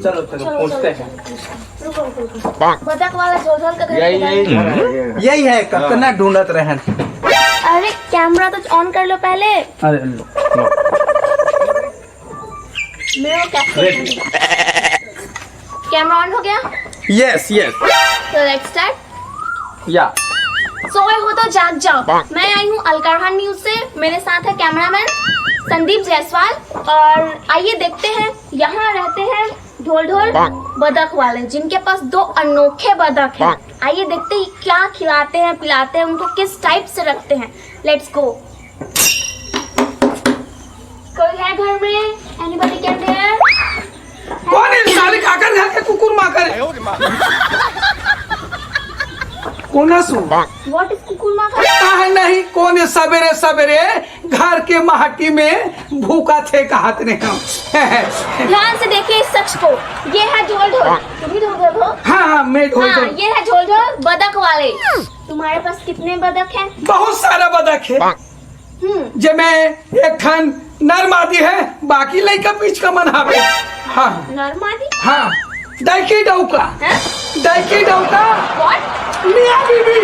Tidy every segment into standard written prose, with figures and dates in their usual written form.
चलो पूछते हैं। बतख वाला झोल का घर यही है कितना ढूंढत रहन। अरे कैमरा तो ऑन कर लो पहले। अरे लो कैमरा ऑन हो गया। यस यस तो लेट्स स्टार्ट। या सोए हो तो जाग जाओ। मैं आई हूँ अलकारहान न्यूज से। मेरे साथ है कैमरामैन संदीप जायसवाल। और आइए देखते हैं यहाँ रहते हैं ढोल ढोल बतख वाले, जिनके पास 2 अनोखे बतख हैं। आइए देखते हैं क्या खिलाते हैं पिलाते हैं, उनको किस टाइप से रखते हैं। Let's go. कोई है घर में? Anybody can there? कौन है साले काकर घर के कुकुर माकर? कौन है सु? व्हाट इज कुकुर माकर? कहा नहीं कौन है सवेरे सवेरे घर के माटी में भूखा थे कहत ने हम। ध्यान से देखिए इस शख्स को। ये है ढोल ढोल। तुम ही ढोल ढोल हो? हाँ मैं ढोल हाँ, ढोल। ये है ढोल ढोल बतख वाले। तुम्हारे पास कितने बतख हैं? बहुत सारा बतख है। जेमे एक ठन नर मादी है, बाकी लइका बीच का मनावे। हाँ नर मादी? हाँ डाइकी डौका। हैं? डाइकी डौका व्हाट? मियां बीबी।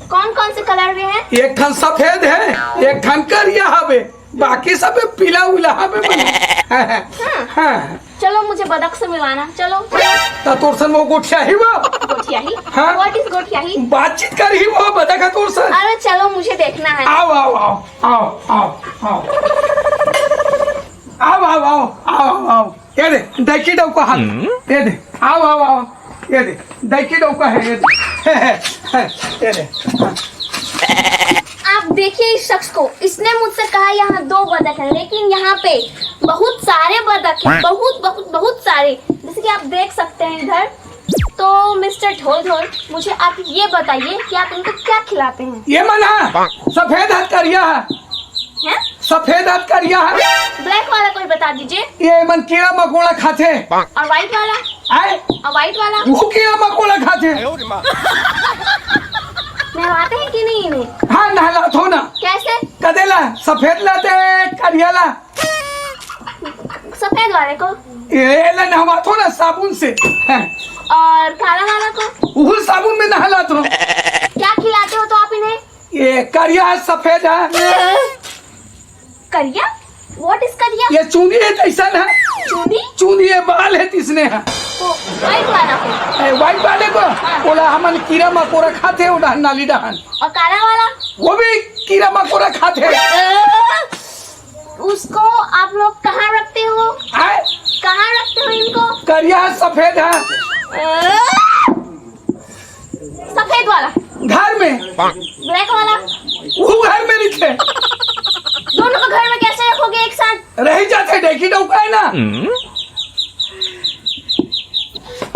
कौन कौन से कलर में है? एक ठन सफेद है, एक ठन करिया हवे, बाकी सब पीला उला हवे बने। हाँ चलो मुझे बतख से मिलाना। चलो तो तोर सन वो गोठिया ही वो। गोठियाही? हाँ। व्हाट इज गोठियाही? बातचीत कर ही वो बतख है तोर सन। अरे चलो मुझे देखना है। आओ आओ आओ आओ आओ आओ आओ आओ आओ आओ आओ ये दे डाइकी डौका हाथ ये दे। आओ आओ आओ ये दे डाइकी डौका है ये दे। ये दे आप देखिए इस शख्स को। इसने मुझसे कहा यहाँ 2 बतख हैं, लेकिन यहाँ पे बहुत सारे बतख हैं। बहुत बहुत बहुत सारे, जैसे कि आप देख सकते हैं इधर। तो मिस्टर ढोल ढोल, मुझे आप ये बताइए कि आप इनको क्या खिलाते हैं? ये मना सफेद हाथ करिया है। हैं? सफेद हाथ करिया है। ब्लैक वाला कोई बता दीजिए। ये मन कीड़ा मकोड़ा खाते। और व्हाइट वाला? आए और व्हाइट वाला वो कीड़ा मकोड़ा खाते। नहलाते हैं कि नहीं इन्हें? हाँ नहलात हो ना। कैसे? कदेला सफेद लाते करियाला। सफेद वाले को? ये ला नहवात हो ना साबुन से। और काला वाला को? वो साबुन में नहलात हो। क्या खिलाते हो तो आप इन्हें? ये करिया है सफेद है। करिया? व्हाट इज करिया? ये चूनी है जैसन है। चूनी? चूनी है बाल है तिसने है। तो व्हाइट वाला को? व्हाइट वाले को बोला हमन कीड़ा मकोड़ा खाते हो डहन नाली डहन। और काला वाला? वो भी कीड़ा मकोड़ा खाते। उसको आप लोग कहाँ रखते हो? आए कहाँ रखते हो इनको? करिया है सफेद है। सफेद वाला घर में। ब्लैक वाला वो घर में रखे। दोनों को घर में कैसे रखोगे एक साथ? रह जाते डेकी डौका है ना।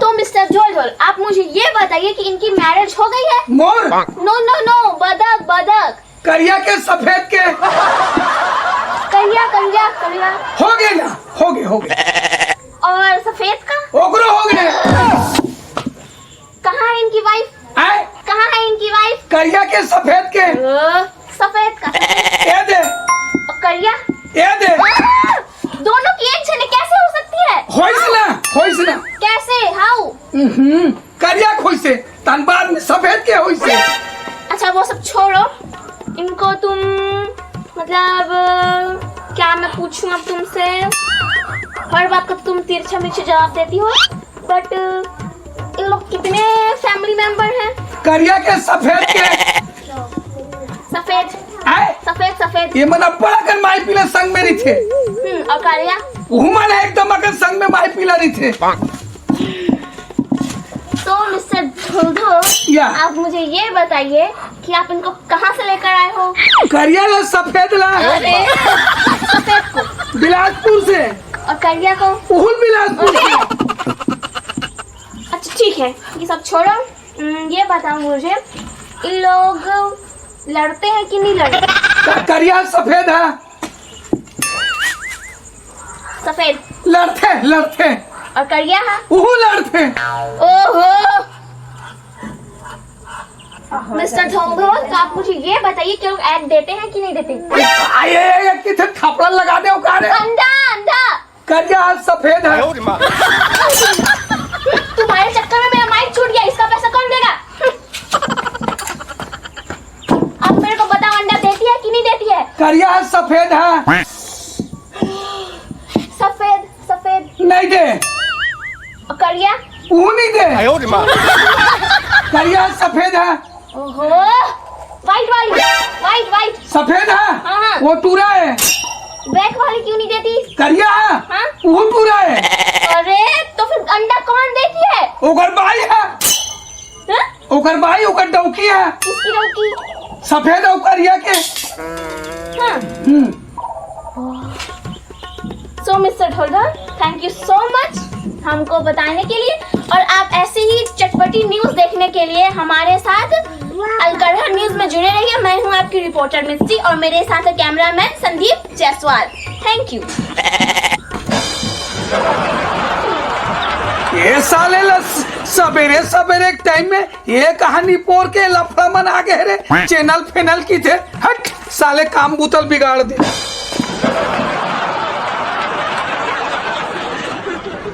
तो मिस्टर झोल झोल, आप मुझे ये बताइए कि इनकी मैरिज हो गई है? मोर नो नो नो, बदक बदक। करिया के सफेद के करिया करिया करिया हो गए ना। हो गए और सफेद का? ओकरो हो गए। कहाँ है इनकी वाइफ? आए कहाँ है इनकी वाइफ? करिया के सफेद के सफेद का? ये दे और करिया? ये दे। दोनों की एक जने कैसे हो सकती है? होइस ना कैसे? हाउ? करिया खोइसे तनबाद में सफेद के होइसे। अच्छा वो सब छोड़ो। इनको तुम मतलब क्या मैं पूछूं अब तुमसे? हर बात का तुम तिरछा मिर्चा जवाब देती हो। बट इन लोग कितने फैमिली मेंबर हैं? करिया के सफेद के सफेद आए सफेद सफेद। ये मना बड़ा कर माई पीला संग में रही थे। और कालिया? वो मन एकदम अगर संग में माई पीला रही थे। तो मिस्टर धुलधुल, या। आप मुझे ये बताइए कि आप इनको कहाँ से लेकर आए हो? करिया ला सफेद ला अरे सफेद को? बिलासपुर से। और करिया को? उहुल बिलासपुर से। अच्छा ठीक है, ये सब छोड़ो। ये बताओ मुझे, इन लोग लड़ते हैं कि नहीं लड़ते? करिया सफेद है। सफेद लड़ते और करिया है? वो लड़ते। ओहो मिस्टर ढोल, तो आप मुझे ये बताइए कि लोग ऐड देते हैं कि नहीं देते? आए किथे करिया है सफेद है। तुम्हारे चक्कर में मेरा माइक छूट गया, इसका पैसा कौन देगा? अब मेरे को बताओ, अंडा देती है कि नहीं देती है? करिया है सफेद है। सफेद सफेद नहीं दे, और करिया? वो नहीं दे। करिया है सफेद है। ओहो, वाइट वाली, वाइट वाइट सफेद है। हाँ। वो टूरा है। ब्लैक वाली क्यों नहीं देती? करिया है। हाँ? वो टूरा है। अरे तो फिर अंडा कौन देती है? ओकर बाई है। हाँ? ओकर बाई, ओकर डौकी है। किसकी लड़की? सफेद और करिया के। हाँ। So mister Dholdhol, thank you so much हमको बताने के लिए। और आप ऐसे ही चटपटी न्यूज देखने के लिए हमारे साथ अलकरहा न्यूज में जुड़े रहिए। मैं हूँ आपकी रिपोर्टर मिस्टी और मेरे साथ है cameraman Sandeep Jaiswal. Thank you. ये साले सवेरे सवेरे टाइम में ये कहानी पोर के लफड़ा मन आ गए रे। चैनल फेनल की थे, हट साले काम बुतल बिगाड़ दे।